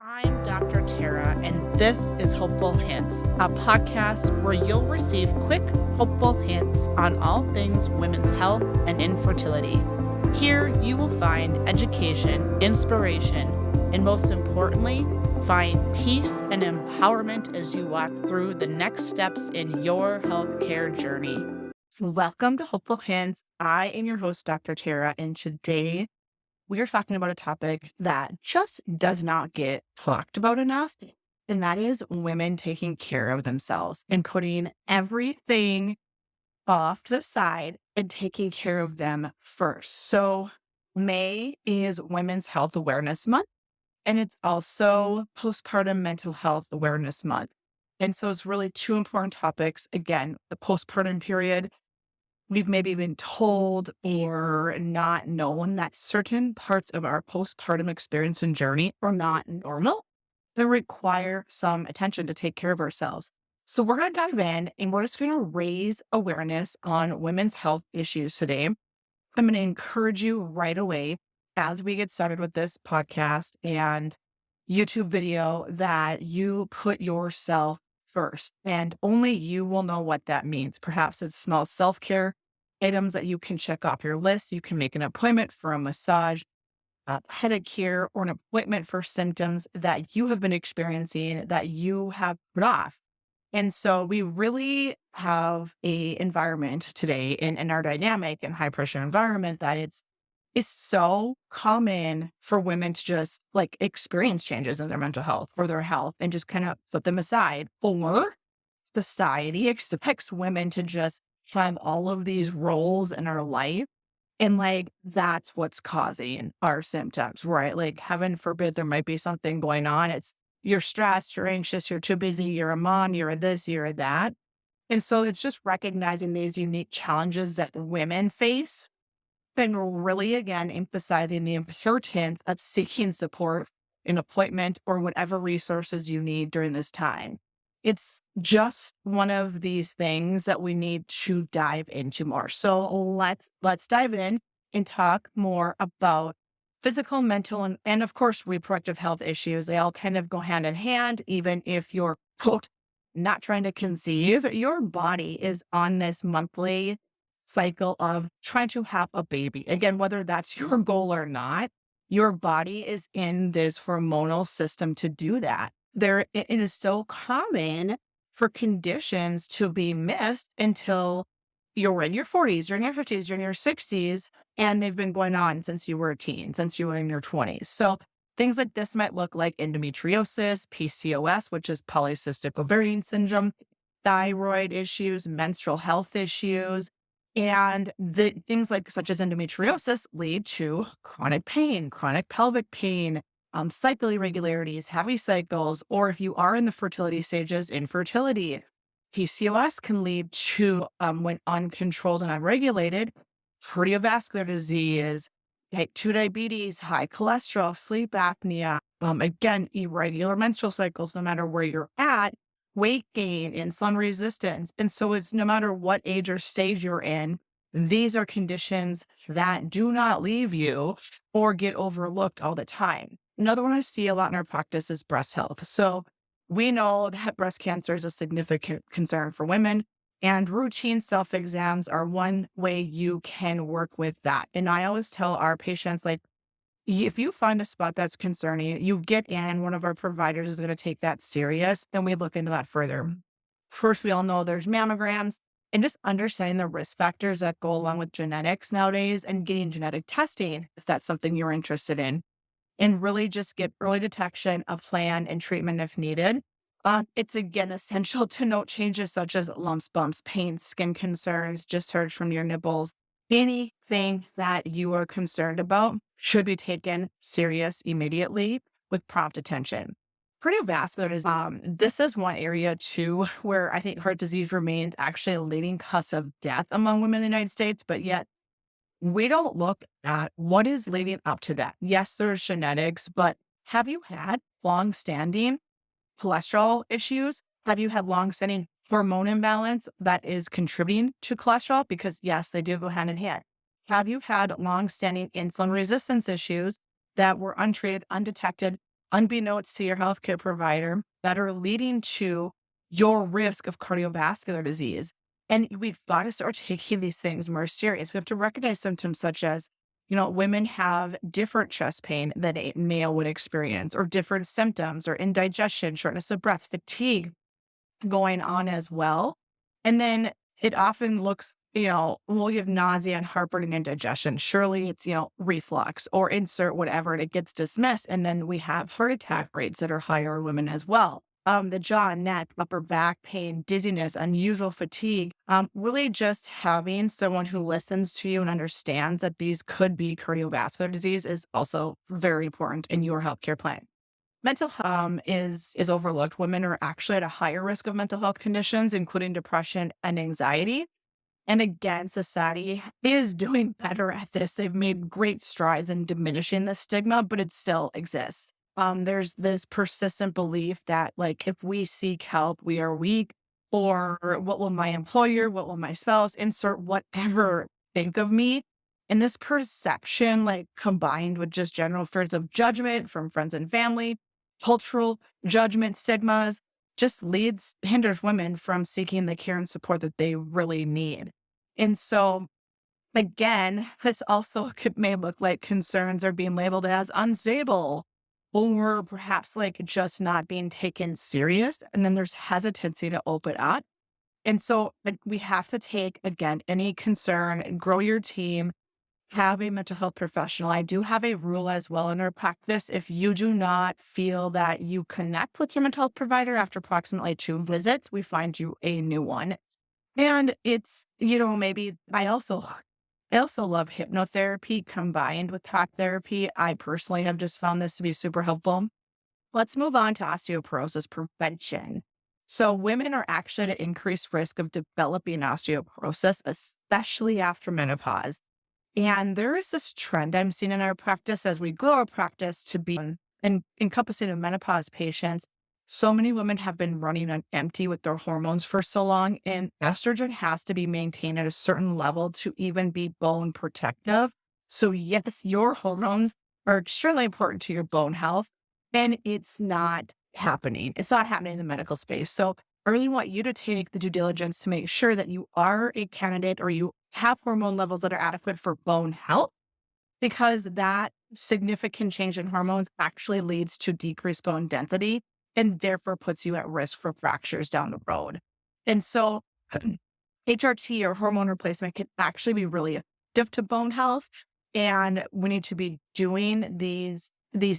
I'm Dr. Tara, and this is Hopeful Hints, a podcast where you'll receive quick, hopeful hints on all things women's health and infertility. Here, you will find education, inspiration, and most importantly, find peace and empowerment as you walk through the next steps in your healthcare journey. Welcome to Hopeful Hints. I am your host, Dr. Tara, and today we are talking about a topic that just does not get talked about enough, and that is women taking care of themselves and putting everything off to the side and taking care of them first. So, May is Women's Health Awareness Month, and it's also Postpartum Mental Health Awareness Month. And so, it's really two important topics. Again, the postpartum period. We've maybe been told or not known that certain parts of our postpartum experience and journey are not normal. They require some attention to take care of ourselves. So we're going to dive in and we're just going to raise awareness on women's health issues today. I'm going to encourage you right away as we get started with this podcast and YouTube video that you put yourself first, and only you will know what that means. Perhaps it's small self-care items that you can check off your list. You can make an appointment for a massage, a pedicure, or an appointment for symptoms that you have been experiencing that you have put off. And so we really have a environment today in our dynamic and high pressure environment that it's so common for women to just like experience changes in their mental health or their health and just kind of put them aside. Or society expects women to just have all of these roles in our life. And like, that's what's causing our symptoms, right? Like, heaven forbid, there might be something going on. It's you're stressed, you're anxious, you're too busy, you're a mom, you're a this, you're a that. And so it's just recognizing these unique challenges that women face and really, again, emphasizing the importance of seeking support, an appointment, or whatever resources you need during this time. It's just one of these things that we need to dive into more. So let's dive in and talk more about physical, mental, and of course, reproductive health issues. They all kind of go hand in hand. Even if you're, quote, not trying to conceive, your body is on this monthly cycle of trying to have a baby. Again, whether that's your goal or not, your body is in this hormonal system to do that. It is so common for conditions to be missed until you're in your 40s, you're in your 50s, you're in your 60s, and they've been going on since you were a teen, since you were in your 20s. So things like this might look like endometriosis, PCOS, which is polycystic ovarian syndrome, thyroid issues, menstrual health issues, and the things like such as endometriosis lead to chronic pain, chronic pelvic pain, cycle irregularities, heavy cycles, or if you are in the fertility stages, infertility. PCOS can lead to, when uncontrolled and unregulated, cardiovascular disease, type 2 diabetes, high cholesterol, sleep apnea, again, irregular menstrual cycles, no matter where you're at, weight gain, insulin resistance. And so it's no matter what age or stage you're in, these are conditions that do not leave you or get overlooked all the time. Another one I see a lot in our practice is breast health. So we know that breast cancer is a significant concern for women, and routine self-exams are one way you can work with that. And I always tell our patients, like, if you find a spot that's concerning, you get in, one of our providers is going to take that serious, and we look into that further. First, we all know there's mammograms, and just understanding the risk factors that go along with genetics nowadays and getting genetic testing, if that's something you're interested in, and really just get early detection, a plan, and treatment if needed. It's again essential to note changes such as lumps, bumps, pain, skin concerns, discharge from your nipples. Anything that you are concerned about should be taken serious immediately with prompt attention. Cardiovascular disease, this is one area too where I think heart disease remains actually a leading cause of death among women in the United States, but yet we don't look at what is leading up to that. Yes, there's genetics, but have you had long-standing cholesterol issues? Have you had long-standing hormone imbalance that is contributing to cholesterol? Because yes, they do go hand in hand. Have you had long-standing insulin resistance issues that were untreated, undetected, unbeknownst to your healthcare provider, that are leading to your risk of cardiovascular disease. And we've got to start taking these things more serious. We have to recognize symptoms such as, women have different chest pain than a male would experience, or different symptoms, or indigestion, shortness of breath, fatigue going on as well. And then it often looks, we'll have nausea and heartburn and indigestion. Surely it's, reflux or insert whatever, and it gets dismissed. And then we have heart attack rates that are higher in women as well. The jaw and neck, upper back pain, dizziness, unusual fatigue. Really just having someone who listens to you and understands that these could be cardiovascular disease is also very important in your healthcare plan. Mental health is overlooked. Women are actually at a higher risk of mental health conditions, including depression and anxiety. And again, society is doing better at this. They've made great strides in diminishing the stigma, but it still exists. There's this persistent belief that, like, if we seek help, we are weak, or what will my employer, what will my spouse, insert whatever, think of me. And this perception, like, combined with just general fears of judgment from friends and family, cultural judgment, stigmas, just hinders women from seeking the care and support that they really need. And so, again, this also may look like concerns are being labeled as unstable, or perhaps like just not being taken serious. And then there's hesitancy to open up. And so, we have to take, again, any concern and grow your team, have a mental health professional. I do have a rule as well in our practice. If you do not feel that you connect with your mental health provider after approximately 2 visits, we find you a new one. And it's, maybe I also love hypnotherapy combined with talk therapy. I personally have just found this to be super helpful. Let's move on to osteoporosis prevention. So women are actually at increased risk of developing osteoporosis, especially after menopause. And there is this trend I'm seeing in our practice as we grow our practice to be encompassing of menopause patients. So many women have been running on empty with their hormones for so long, and estrogen has to be maintained at a certain level to even be bone protective. So yes, your hormones are extremely important to your bone health, and it's not happening. It's not happening in the medical space. So I really want you to take the due diligence to make sure that you are a candidate, or you have hormone levels that are adequate for bone health, because that significant change in hormones actually leads to decreased bone density and therefore puts you at risk for fractures down the road. And so HRT, or hormone replacement, can actually be really effective to bone health. And we need to be doing these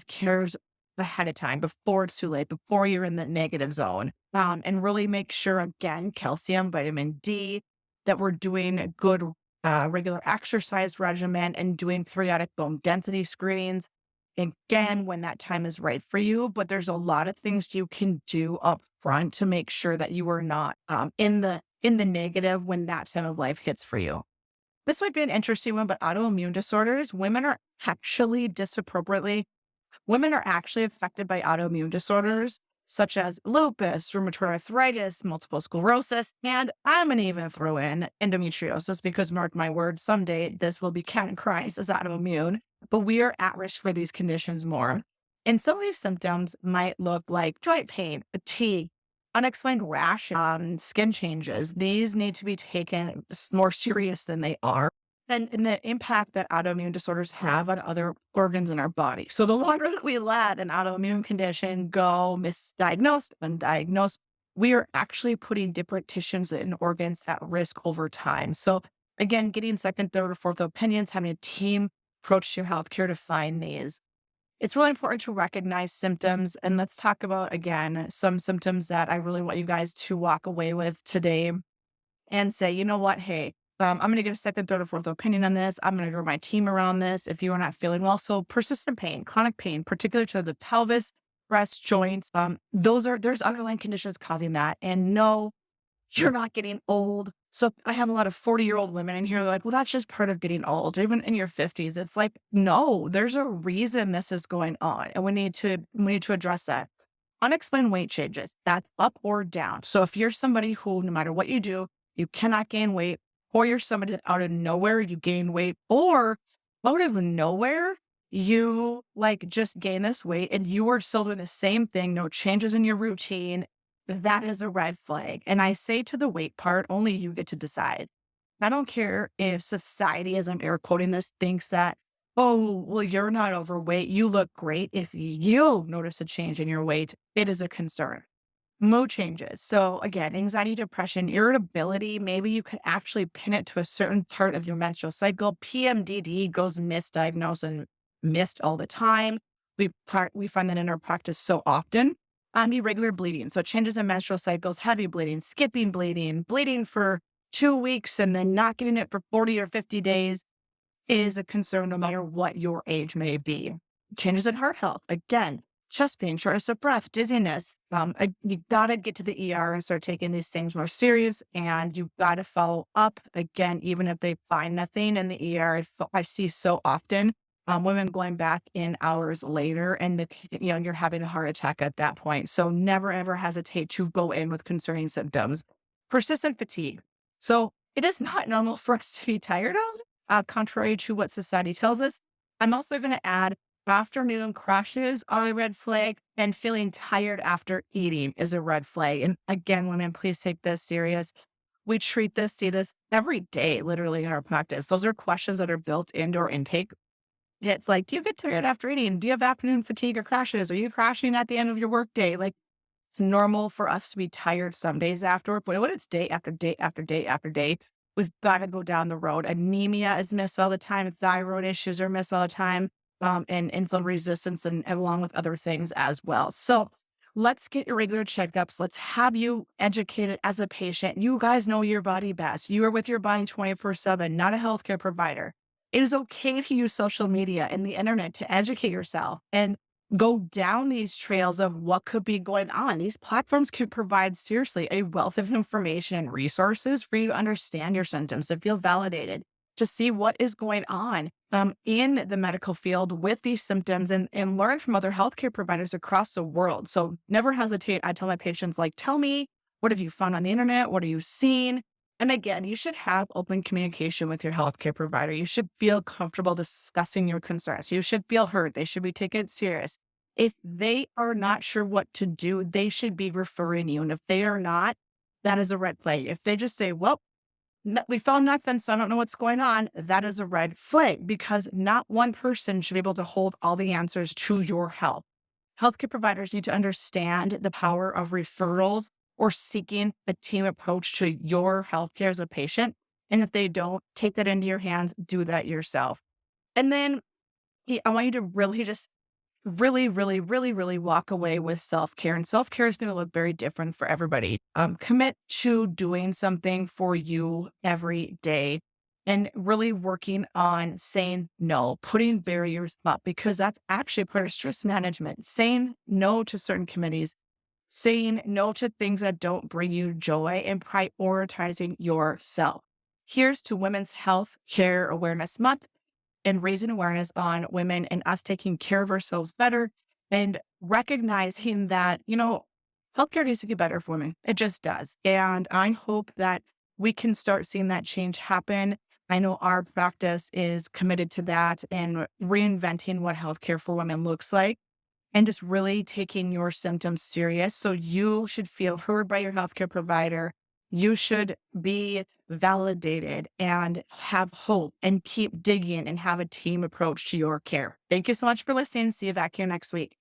cares ahead of time, before it's too late, before you're in the negative zone. And really make sure, again, calcium, vitamin D, that we're doing a good regular exercise regimen and doing periodic bone density screenings, again, when that time is right for you. But there's a lot of things you can do up front to make sure that you are not in the negative when that time of life hits for you. This might be an interesting one, but autoimmune disorders, women are actually affected by autoimmune disorders such as lupus, rheumatoid arthritis, multiple sclerosis, and I'm going to even throw in endometriosis, because mark my words, someday this will be categorized as autoimmune, but we are at risk for these conditions more. And some of these symptoms might look like joint pain, fatigue, unexplained rash, skin changes. These need to be taken more serious than they are. And the impact that autoimmune disorders have on other organs in our body. So the longer that we let an autoimmune condition go misdiagnosed, undiagnosed, we are actually putting different tissues and organs at risk over time. So again, getting second, third, or fourth opinions, having a team approach to healthcare to find these. It's really important to recognize symptoms. And let's talk about, again, some symptoms that I really want you guys to walk away with today and say, you know what, hey, I'm going to get a second, third, or fourth opinion on this. I'm going to draw my team around this if you are not feeling well. So persistent pain, chronic pain, particularly to the pelvis, breast, joints, there's underlying conditions causing that. And no, you're not getting old. So I have a lot of 40-year-old women in here like, well, that's just part of getting old. Even in your 50s, it's like, no, there's a reason this is going on. And we need to address that. Unexplained weight changes, that's up or down. So if you're somebody who, no matter what you do, you cannot gain weight, or you're somebody that out of nowhere you gain weight, or out of nowhere you like just gain this weight and you are still doing the same thing, no changes in your routine, that is a red flag. And I say to the weight part, only you get to decide. I don't care if society, as I'm air quoting this, thinks that, oh, well, you're not overweight. You look great. If you notice a change in your weight, it is a concern. Mood changes. So again, anxiety, depression, irritability, maybe you could actually pin it to a certain part of your menstrual cycle. PMDD goes misdiagnosed and missed all the time. We find that in our practice so often. Irregular bleeding. So changes in menstrual cycles, heavy bleeding, skipping bleeding, bleeding for 2 weeks and then not getting it for 40 or 50 days is a concern no matter what your age may be. Changes in heart health. Again, chest pain, shortness of breath, dizziness. You gotta get to the ER and start taking these things more serious, and you gotta follow up. Again, even if they find nothing in the ER, I see so often women going back in hours later, and you're having a heart attack at that point. So never ever hesitate to go in with concerning symptoms. Persistent fatigue. So it is not normal for us to be tired of, contrary to what society tells us. I'm also going to add afternoon crashes are a red flag, and feeling tired after eating is a red flag. And again, women, please take this serious. We see this every day, literally in our practice. Those are questions that are built into our intake. It's like, do you get tired after eating? Do you have afternoon fatigue or crashes? Are you crashing at the end of your workday? Like, it's normal for us to be tired some days after work, but when it's day after day after day after day, we've got to go down the road. Anemia is missed all the time. Thyroid issues are missed all the time, and insulin resistance, and along with other things as well. So let's get your regular checkups. Let's have you educated as a patient. You guys know your body best. You are with your body 24/7, not a healthcare provider. It is okay to use social media and the internet to educate yourself and go down these trails of what could be going on. These platforms could provide, seriously, a wealth of information and resources for you to understand your symptoms, to feel validated, to see what is going on in the medical field with these symptoms, and learn from other healthcare providers across the world. So never hesitate. I tell my patients, like, tell me, what have you found on the internet? What are you seeing? And again, you should have open communication with your healthcare provider. You should feel comfortable discussing your concerns. You should feel heard. They should be taken serious. If they are not sure what to do, they should be referring you. And if they are not, that is a red flag. If they just say, well, we found nothing, so I don't know what's going on, that is a red flag, because not one person should be able to hold all the answers to your health. Healthcare providers need to understand the power of referrals or seeking a team approach to your healthcare as a patient. And if they don't, take that into your hands, do that yourself. And then I want you to really just really walk away with self-care. And self-care is going to look very different for everybody. Commit to doing something for you every day and really working on saying no, putting barriers up, because that's actually part of stress management. Saying no to certain committees, saying no to things that don't bring you joy, and prioritizing yourself. Here's to Women's Health Care Awareness Month and raising awareness on women and us taking care of ourselves better, and recognizing that, healthcare needs to get better for women. It just does. And I hope that we can start seeing that change happen. I know our practice is committed to that and reinventing what healthcare for women looks like, and just really taking your symptoms serious. So you should feel heard by your healthcare provider. You should be validated and have hope and keep digging and have a team approach to your care. Thank you so much for listening. See you back here next week.